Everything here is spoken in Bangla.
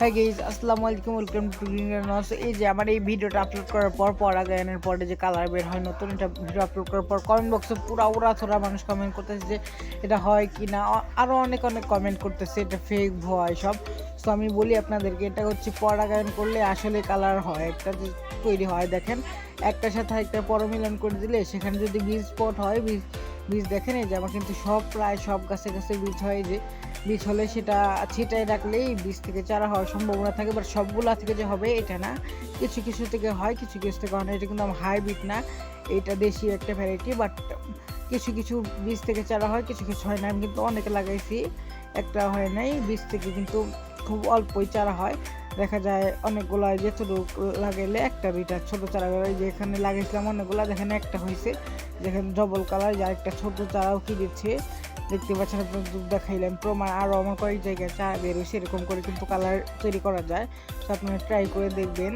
হাই গাইস, আসসালামু আলাইকুম, ওয়েলকাম টু গ্রিন নস। এই যে আমার এই ভিডিওটা আপলোড করার পর পরাগায়নের পরে যে কালার বের হয় নতুন, এটা ভিডিও আপলোড করার পর কমেন্ট বক্সে পুরা ওরা মানুষ কমেন্ট করতেছে যে এটা হয় কি না। আরও অনেক কমেন্ট করতেছে এটা ফেক ভুয়া সব। সো আমি বলি আপনাদেরকে, এটা হচ্ছে পরাগায়ন করলে আসলে কালার হয়, একটা যে তৈরি হয়। দেখেন, একটার সাথে একটা পরমিলন করে দিলে সেখানে যদি বীজ স্পট হয়, বীজ দেখেন এই যে আমার কিন্তু প্রায় সব গাছে বীজ হয়। যে বীজ হলে সেটা ছিটায় রাখলেই বীজ থেকে চারা হওয়ার সম্ভাবনা থাকে, বাট সবগুলা থেকে যে হবে এটা না, কিছু কিছু থেকে হয়, কিছু কিছু থেকে হয় না। এটা কিন্তু আমার হাইব্রিড না, এটা দেশি একটা ভ্যারাইটি। বাট কিছু কিছু বীজ থেকে চারা হয়, কিছু কিছু হয় না। আমি কিন্তু অনেকে লাগাইছি, একটা হয় নাই। বীজ থেকে কিন্তু খুব অল্পই চারা হয়, দেখা যায় অনেকগুলো যেটুকু লাগাইলে একটা দুইটা ছোট চারা। যে এখানে লাগাইছিলাম অনেকগুলো, দেখেন একটা হয়েছে, যেখানে ডবল কালার, যার একটা ছোট চারাও কি দিচ্ছে দেখতে পাচ্ছেন। আপনার দেখাইলাম প্রমাণ, আরও আমার কয়েক জায়গায় চা বেরোয়, সেরকম করে কিন্তু কালার তৈরি করা যায়। তো আপনারা ট্রাই করে দেখবেন।